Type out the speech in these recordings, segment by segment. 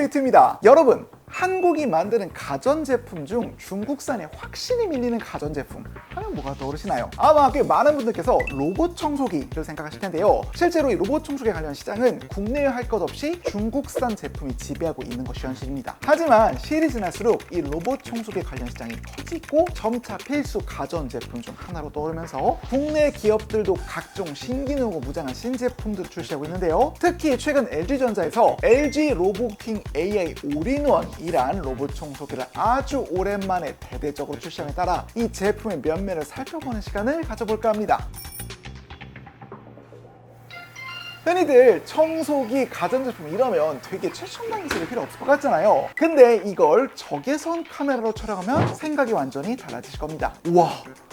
뷰티입니다. 여러분, 한국이 만드는 가전제품 중 중국산에 확실히 밀리는 가전제품 하면 뭐가 떠오르시나요? 아마 꽤 많은 분들께서 로봇 청소기를 생각하실 텐데요. 실제로 이 로봇 청소기 관련 시장은 국내에 할 것 없이 중국산 제품이 지배하고 있는 것이 현실입니다. 하지만 시일이 지날수록 이 로봇 청소기 관련 시장이 커지고 점차 필수 가전제품 중 하나로 떠오르면서 국내 기업들도 각종 신기능으로 무장한 신제품들을 출시하고 있는데요. 특히 최근 LG전자에서 LG 로보킹 AI 올인원이란 로봇 청소기를 아주 오랜만에 대대적으로 출시함에 따라 이 제품의 면면을 살펴보는 시간을 가져볼까 합니다. 흔히들 청소기, 가전제품 이러면 되게 최첨단 기술이 필요 없을 것 같잖아요. 근데 이걸 적외선 카메라로 촬영하면 생각이 완전히 달라지실 겁니다. 우와,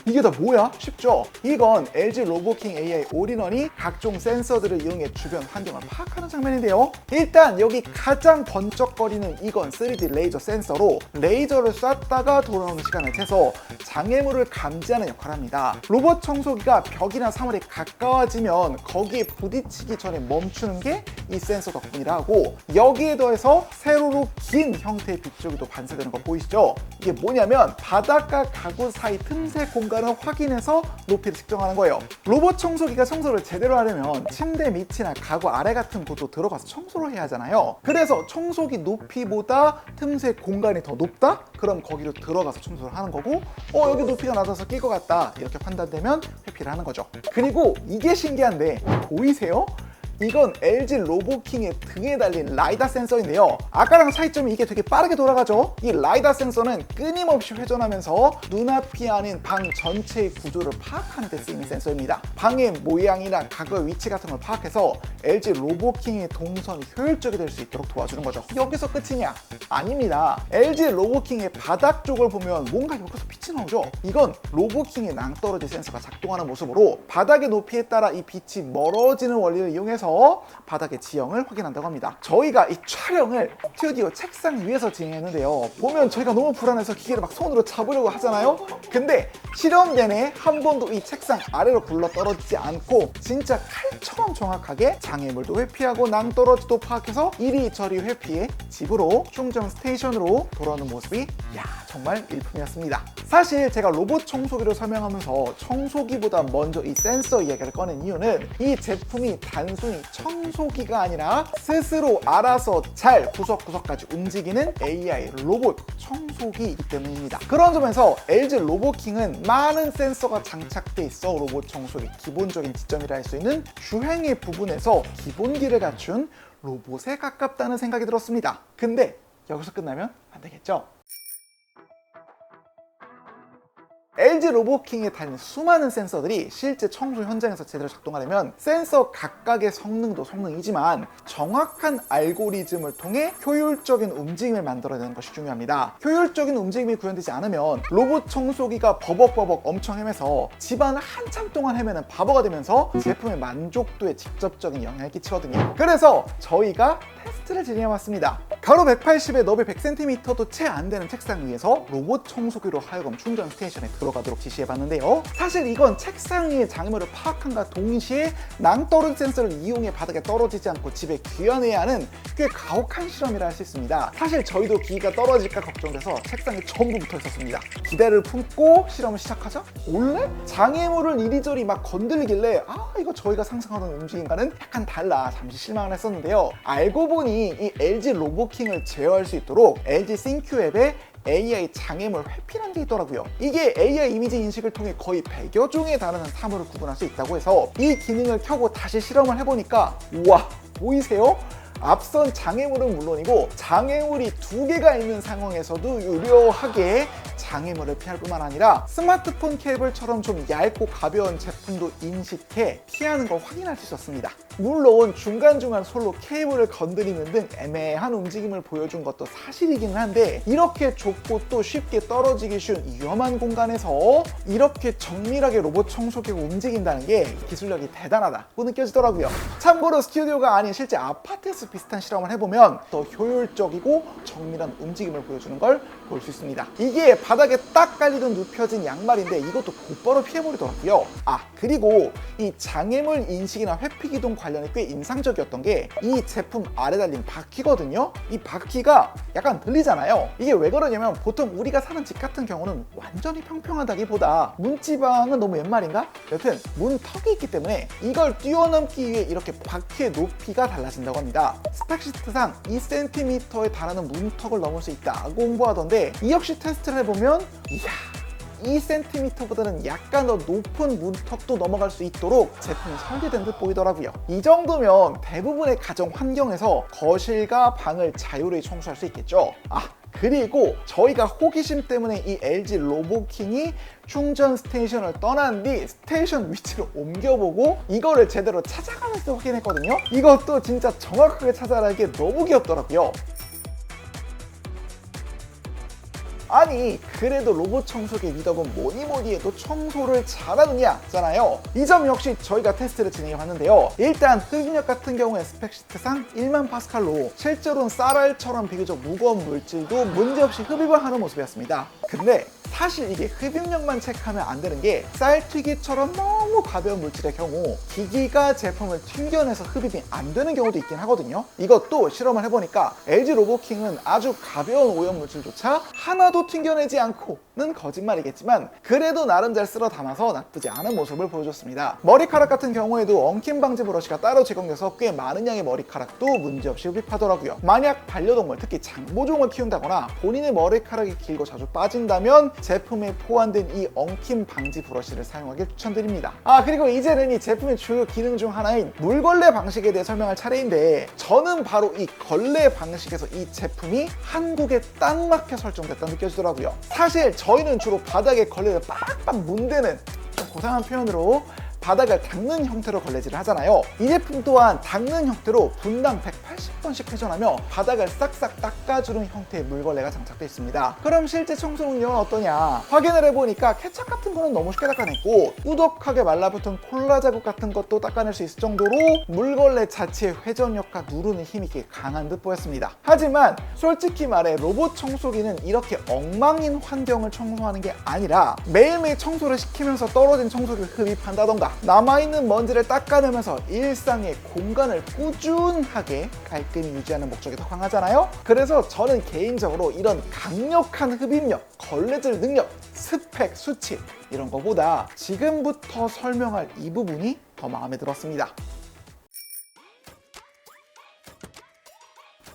이게 다 뭐야? 쉽죠? 이건 LG 로보킹 AI 올인원이 각종 센서들을 이용해 주변 환경을 파악하는 장면인데요. 일단 여기 가장 번쩍거리는 이건 3D 레이저 센서로 레이저를 쐈다가 돌아오는 시간을 재서 장애물을 감지하는 역할을 합니다. 로봇 청소기가 벽이나 사물에 가까워지면 거기에 부딪히기 전에 멈추는 게 이 센서 덕분이라 하고, 여기에 더해서 세로로 긴 형태의 빗줄기도 반사되는 거 보이시죠? 이게 뭐냐면 바닥과 가구 사이 틈새 공간을 확인해서 높이를 측정하는 거예요. 로봇 청소기가 청소를 제대로 하려면 침대 밑이나 가구 아래 같은 곳도 들어가서 청소를 해야 하잖아요. 그래서 청소기 높이보다 틈새 공간이 더 높다? 그럼 거기로 들어가서 청소를 하는 거고, 여기 높이가 낮아서 낄 것 같다 이렇게 판단되면 회피를 하는 거죠. 그리고 이게 신기한데 보이세요? 이건 LG 로보킹의 등에 달린 라이다 센서인데요. 아까랑 차이점이 이게 되게 빠르게 돌아가죠. 이 라이다 센서는 끊임없이 회전하면서 눈앞이 아닌 방 전체의 구조를 파악하는 데 쓰이는 센서입니다. 방의 모양이나 가구의 위치 같은 걸 파악해서 LG 로보킹의 동선이 효율적이 될 수 있도록 도와주는 거죠. 여기서 끝이냐? 아닙니다. LG 로보킹의 바닥 쪽을 보면 뭔가 여기서 빛이 나오죠. 이건 로보킹의 낭떠러지 센서가 작동하는 모습으로 바닥의 높이에 따라 이 빛이 멀어지는 원리를 이용해서 바닥의 지형을 확인한다고 합니다. 저희가 이 촬영을 스튜디오 책상 위에서 진행했는데요. 보면 저희가 너무 불안해서 기계를 막 손으로 잡으려고 하잖아요. 근데 실험 내내 한 번도 이 책상 아래로 굴러 떨어지지 않고 진짜 칼처럼 정확하게 장애물도 회피하고 낭떠러지도 파악해서 이리저리 회피해 집으로 충전 스테이션으로 돌아오는 모습이 정말 일품이었습니다. 사실 제가 로봇 청소기를 설명하면서 청소기보다 먼저 이 센서 이야기를 꺼낸 이유는 이 제품이 단순히 청소기가 아니라 스스로 알아서 잘 구석구석까지 움직이는 AI 로봇 청소기이기 때문입니다. 그런 점에서 LG 로보킹은 많은 센서가 장착돼 있어 로봇 청소기 기본적인 지점이라 할 수 있는 주행의 부분에서 기본기를 갖춘 로봇에 가깝다는 생각이 들었습니다. 근데 여기서 끝나면 안 되겠죠? LG 로보킹에 달린 수많은 센서들이 실제 청소 현장에서 제대로 작동하려면 센서 각각의 성능도 성능이지만 정확한 알고리즘을 통해 효율적인 움직임을 만들어내는 것이 중요합니다. 효율적인 움직임이 구현되지 않으면 로봇 청소기가 버벅버벅 엄청 헤매서 집안을 한참 동안 헤매는 바보가 되면서 제품의 만족도에 직접적인 영향을 끼치거든요. 그래서 저희가 테스트를 진행해봤습니다. 가로 180에 너비 100cm도 채 안 되는 책상 위에서 로봇 청소기로 하여금 충전 스테이션에 들어가도록 지시해봤는데요. 사실 이건 책상 위의 장애물을 파악함과 동시에 낭떠러지 센서를 이용해 바닥에 떨어지지 않고 집에 귀환해야 하는 꽤 가혹한 실험이라 할 수 있습니다. 사실 저희도 기기가 떨어질까 걱정돼서 책상에 전부 붙어 있었습니다. 기대를 품고 실험을 시작하자 원래 장애물을 이리저리 막 건들길래 이거 저희가 상상하던 움직임과는 약간 달라 잠시 실망을 했었는데요. 알고 보니 이 LG 로보킹을 제어할 수 있도록 LG 싱큐 앱에 AI 장애물 회피라는 게 있더라고요. 이게 AI 이미지 인식을 통해 거의 100여 종에 달하는 사물을 구분할 수 있다고 해서 이 기능을 켜고 다시 실험을 해보니까 우와, 보이세요? 앞선 장애물은 물론이고 장애물이 2개가 있는 상황에서도 유려하게 장애물을 피할 뿐만 아니라 스마트폰 케이블처럼 좀 얇고 가벼운 제품도 인식해 피하는 걸 확인할 수 있었습니다. 물론 중간중간 솔로 케이블을 건드리는 등 애매한 움직임을 보여준 것도 사실이기는 한데 이렇게 좁고 또 쉽게 떨어지기 쉬운 위험한 공간에서 이렇게 정밀하게 로봇 청소기가 움직인다는 게 기술력이 대단하다고 느껴지더라고요. 참고로 스튜디오가 아닌 실제 아파트에서 비슷한 실험을 해보면 더 효율적이고 정밀한 움직임을 보여주는 걸 볼 수 있습니다. 이게 바닥에 딱 깔리던 눕혀진 양말인데 이것도 곧바로 피해버리더라고요. 그리고 이 장애물 인식이나 회피 기동 관련이 꽤 인상적이었던 게 이 제품 아래 달린 바퀴거든요. 이 바퀴가 약간 들리잖아요. 이게 왜 그러냐면 보통 우리가 사는 집 같은 경우는 완전히 평평하다기보다 문지방은 너무 옛말인가? 여튼 문턱이 있기 때문에 이걸 뛰어넘기 위해 이렇게 바퀴의 높이가 달라진다고 합니다. 스펙시트상 2cm에 달하는 문턱을 넘을 수 있다고 홍보하던데 이 역시 테스트를 해보면 이야, 2cm보다는 약간 더 높은 문턱도 넘어갈 수 있도록 제품이 설계된 듯 보이더라고요. 이 정도면 대부분의 가정 환경에서 거실과 방을 자유로이 청소할 수 있겠죠. 그리고 저희가 호기심 때문에 이 LG 로보킹이 충전 스테이션을 떠난 뒤 스테이션 위치를 옮겨보고 이거를 제대로 찾아가면서 확인했거든요. 이것도 진짜 정확하게 찾아라는 게 너무 귀엽더라고요. 아니 그래도 로봇 청소기의 미덕은 뭐니 해도 청소를 잘하느냐잖아요. 이 점 역시 저희가 테스트를 진행해 봤는데요. 일단 흡입력 같은 경우에 스펙시트상 1만 파스칼로 실제로는 쌀알처럼 비교적 무거운 물질도 문제없이 흡입을 하는 모습이었습니다. 근데 사실 이게 흡입력만 체크하면 안 되는 게 쌀튀기처럼 너무 가벼운 물질의 경우 기기가 제품을 튕겨내서 흡입이 안 되는 경우도 있긴 하거든요. 이것도 실험을 해보니까 LG 로보킹은 아주 가벼운 오염 물질조차 하나도 튕겨내지 않고는 거짓말이겠지만 그래도 나름 잘 쓸어 담아서 나쁘지 않은 모습을 보여줬습니다. 머리카락 같은 경우에도 엉킴 방지 브러쉬가 따로 제공돼서 꽤 많은 양의 머리카락도 문제없이 흡입하더라고요. 만약 반려동물, 특히 장모종을 키운다거나 본인의 머리카락이 길고 자주 빠진다면 제품에 포함된 이 엉킴 방지 브러쉬를 사용하길 추천드립니다. 그리고 이제는 이 제품의 주요 기능 중 하나인 물걸레 방식에 대해 설명할 차례인데 저는 바로 이 걸레 방식에서 이 제품이 한국에 딱 맞게 설정됐다 느껴지더라고요. 사실 저희는 주로 바닥에 걸레를 빡빡 문대는 좀 고상한 표현으로 바닥을 닦는 형태로 걸레질을 하잖아요. 이 제품 또한 닦는 형태로 분당 180번씩 회전하며 바닥을 싹싹 닦아주는 형태의 물걸레가 장착되어 있습니다. 그럼 실제 청소 능력은 어떠냐? 확인을 해보니까 케첩 같은 거는 너무 쉽게 닦아냈고 꾸덕하게 말라붙은 콜라 자국 같은 것도 닦아낼 수 있을 정도로 물걸레 자체의 회전력과 누르는 힘이 꽤 강한 듯 보였습니다. 하지만 솔직히 말해 로봇 청소기는 이렇게 엉망인 환경을 청소하는 게 아니라 매일매일 청소를 시키면서 떨어진 청소기를 흡입한다던가 남아있는 먼지를 닦아내면서 일상의 공간을 꾸준하게 깔끔히 유지하는 목적이 더 강하잖아요. 그래서 저는 개인적으로 이런 강력한 흡입력, 걸레질 능력, 스펙, 수치 이런 거보다 지금부터 설명할 이 부분이 더 마음에 들었습니다.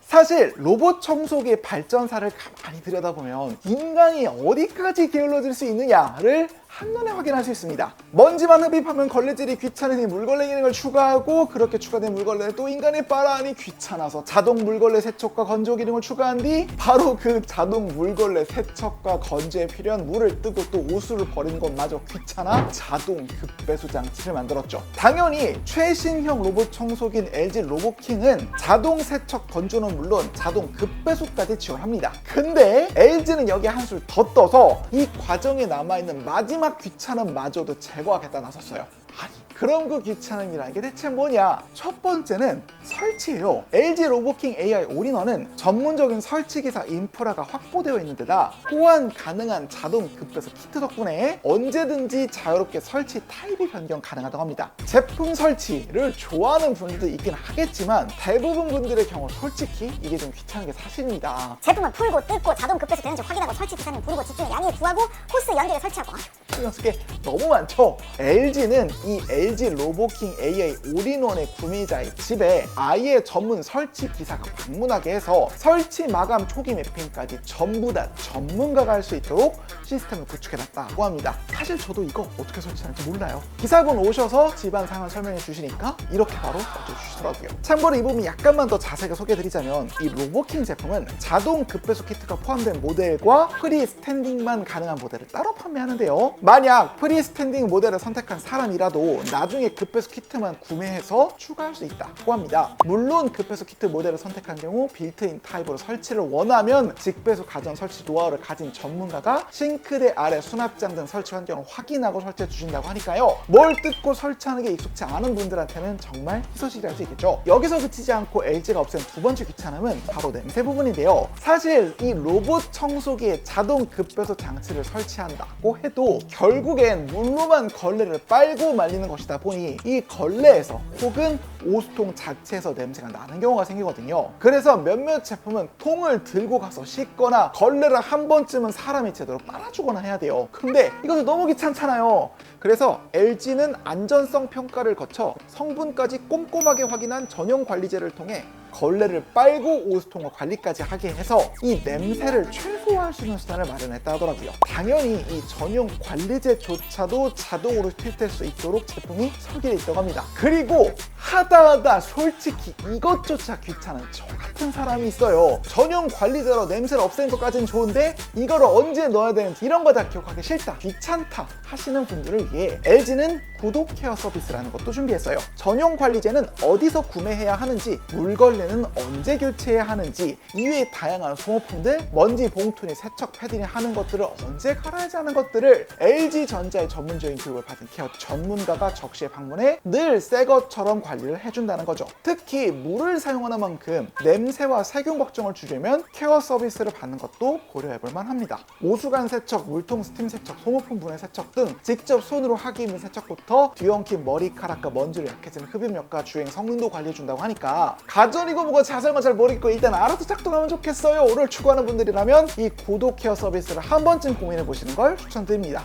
사실 로봇 청소기의 발전사를 가만히 들여다보면 인간이 어디까지 게을러질 수 있느냐를 한눈에 확인할 수 있습니다. 먼지만 흡입하면 걸레질이 귀찮으니 물걸레 기능을 추가하고 그렇게 추가된 물걸레를 또 인간이 빨아하니 귀찮아서 자동 물걸레 세척과 건조 기능을 추가한 뒤 바로 그 자동 물걸레 세척과 건조에 필요한 물을 뜨고 또 오수를 버리는 것마저 귀찮아 자동 급배수 장치를 만들었죠. 당연히 최신형 로봇 청소기인 LG 로보킹은 자동 세척 건조는 물론 자동 급배수까지 지원합니다. 근데 LG는 여기에 한술 더 떠서 이 과정에 남아있는 마지막 귀찮음마저도 제거하겠다 나섰어요. 아니 그럼 그 귀찮음이라는 게 대체 뭐냐? 첫 번째는 설치예요. LG 로보킹 AI 올인원은 전문적인 설치기사 인프라가 확보되어 있는 데다 호환 가능한 자동 급배수 키트 덕분에 언제든지 자유롭게 설치 타입이 변경 가능하다고 합니다. 제품 설치를 좋아하는 분들도 있긴 하겠지만 대부분 분들의 경우 솔직히 이게 좀 귀찮은 게 사실입니다. 제품을 풀고 뜯고 자동 급배수 되는지 확인하고 설치 기사님 부르고 집중에 양해 구하고 호스 연결에 설치하고 신경 쓸 게 너무 많죠. LG는 이 LG 로보킹 AI 올인원의 구매자의 집에 아예 전문 설치 기사가 방문하게 해서 설치 마감 초기 매핑까지 전부 다 전문가가 할 수 있도록 시스템을 구축해놨다고 합니다. 사실 저도 이거 어떻게 설치하는지 몰라요. 기사분 오셔서 집안 상황 설명해 주시니까 이렇게 바로 알려주시더라고요. 참고로 이 부분 약간만 더 자세하게 소개해드리자면 이 로보킹 제품은 자동 급배수 키트가 포함된 모델과 프리 스탠딩만 가능한 모델을 따로 판매하는데요. 만약 프리 스탠딩 모델을 선택한 사람이라도 나중에 급배수 키트만 구매해서 추가할 수 있다고 합니다. 물론 급배수 키트 모델을 선택한 경우 빌트인 타입으로 설치를 원하면 직배수 가전 설치 노하우를 가진 전문가가 싱크대 아래 수납장 등 설치 환경을 확인하고 설치해 주신다고 하니까요. 뭘 뜯고 설치하는 게 익숙치 않은 분들한테는 정말 희소식이 할 수 있겠죠. 여기서 그치지 않고 LG가 없앤 두 번째 귀찮음은 바로 냄새 부분인데요. 사실 이 로봇 청소기에 자동 급배수 장치를 설치한다고 해도 결국엔 물로만 걸레를 빨고 말리는 것이다 보니 이 걸레에서 혹은 오수통 자체에서 냄새가 나는 경우가 생기거든요. 그래서 몇몇 제품은 통을 들고 가서 씻거나 걸레를 한 번쯤은 사람이 제대로 빨아주거나 해야 돼요. 근데 이것도 너무 귀찮잖아요. 그래서 LG는 안전성 평가를 거쳐 성분까지 꼼꼼하게 확인한 전용 관리제를 통해 걸레를 빨고 오수통을 관리까지 하게 해서 이 냄새를 최소화할 수 있는 수단을 마련했다 하더라고요. 당연히 이 전용 관리제조차도 자동으로 투입될 수 있도록 제품이 설계되어 있다고 합니다. 그리고 하다 솔직히 이것조차 귀찮은 저 같은 사람이 있어요. 전용 관리제로 냄새를 없애는 것까지는 좋은데 이거를 언제 넣어야 되는지 이런 거 다 기억하기 싫다, 귀찮다 하시는 분들을 위해 LG는 구독 케어 서비스라는 것도 준비했어요. 전용 관리제는 어디서 구매해야 하는지, 물걸레는 언제 교체해야 하는지, 이외에 다양한 소모품들, 먼지 봉투니 세척 패드니 하는 것들을 언제 갈아야지 하는 것들을 LG전자의 전문적인 교육을 받은 케어 전문가가 적시에 방문해 늘 새 것처럼 관리를 해준다는 거죠. 특히 물을 사용하는 만큼 냄새와 세균 걱정을 줄이면 케어 서비스를 받는 것도 고려해볼 만합니다. 오수관 세척, 물통 스팀 세척, 소모품 분해 세척 등 직접 손으로 하기 힘든 세척부터 뒤엉킨 머리카락과 먼지로 약해지는 흡입력과 주행 성능도 관리해준다고 하니까 가전이고 뭐고 자세한 건 잘 모르겠고 일단 알아서 작동하면 좋겠어요. 오를 추구하는 분들이라면 이 구독 케어 서비스를 한 번쯤 고민해보시는 걸 추천드립니다.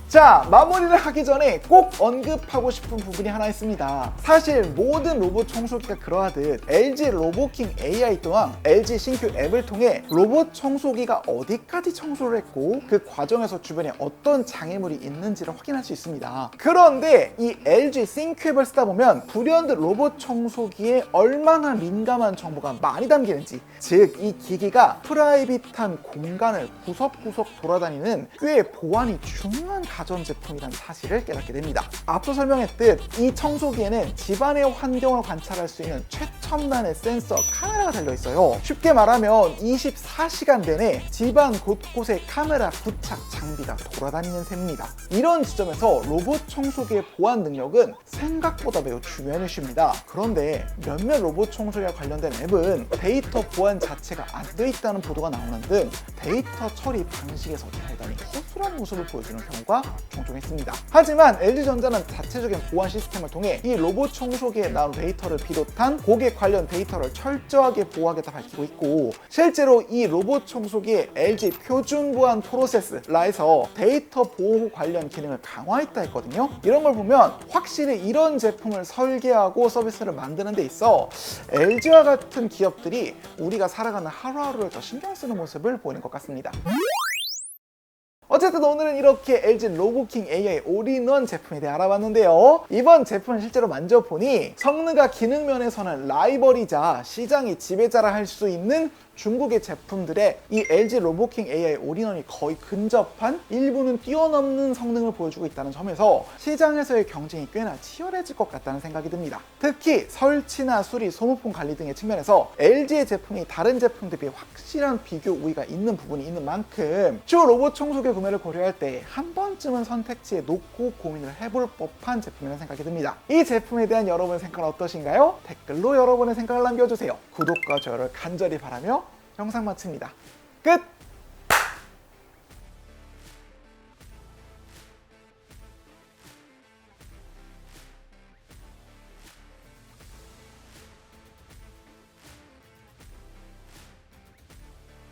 자, 마무리를 하기 전에 꼭 언급하고 싶은 부분이 하나 있습니다. 사실 모든 로봇 청소기가 그러하듯 LG 로보킹 AI 또한 LG 신규 앱을 통해 로봇 청소기가 어디까지 청소를 했고 그 과정에서 주변에 어떤 장애물이 있는지를 확인할 수 있습니다. 그런데 이 LG 싱크 앱을 쓰다 보면 불현듯 로봇 청소기에 얼마나 민감한 정보가 많이 담기는지, 즉 이 기기가 프라이빗한 공간을 구석구석 돌아다니는 꽤 보안이 중요한 가전제품이라는 사실을 깨닫게 됩니다. 앞서 설명했듯 이 청소기에는 집안의 환경을 관찰할 수 있는 최첨단의 센서 카메라가 달려있어요. 쉽게 말하면 24시간 내내 집안 곳곳에 카메라 부착 장비가 돌아다니는 셈입니다. 이런 지점에서 로봇 청소기의 보안 능력은 생각보다 매우 중요한 이슈입니다. 그런데 몇몇 로봇 청소기와 관련된 앱은 데이터 보안 자체가 안 돼 있다는 보도가 나오는 등 데이터 처리 방식에서 대단히 허술한 모습을 보여주는 경우가 종종 있습니다. 하지만 LG전자는 자체적인 보안 시스템을 통해 이 로봇 청소기에 나온 데이터를 비롯한 고객 관련 데이터를 철저하게 보호하겠다 밝히고 있고, 실제로 이 로봇 청소기에 LG 표준 보안 프로세스라에서 데이터 보호 관련 기능을 강화했다 했거든요. 이런 걸 보면 확실히 이런 제품을 설계하고 서비스를 만드는 데 있어 LG와 같은 기업들이 우리가 살아가는 하루하루를 더 신경 쓰는 모습을 보이는 것 같습니다. 어쨌든 오늘은 이렇게 LG 로보킹 AI 올인원 제품에 대해 알아봤는데요. 이번 제품을 실제로 만져보니 성능과 기능 면에서는 라이벌이자 시장의 지배자라 할 수 있는 중국의 제품들의 이 LG 로보킹 AI 올인원이 거의 근접한, 일부는 뛰어넘는 성능을 보여주고 있다는 점에서 시장에서의 경쟁이 꽤나 치열해질 것 같다는 생각이 듭니다. 특히 설치나 수리, 소모품 관리 등의 측면에서 LG의 제품이 다른 제품들 비해 확실한 비교 우위가 있는 부분이 있는 만큼 주 로봇 청소기 구매를 고려할 때 한 번쯤은 선택지에 놓고 고민을 해볼 법한 제품이라는 생각이 듭니다. 이 제품에 대한 여러분의 생각은 어떠신가요? 댓글로 여러분의 생각을 남겨주세요. 구독과 좋아요를 간절히 바라며 영상 마칩니다. 끝!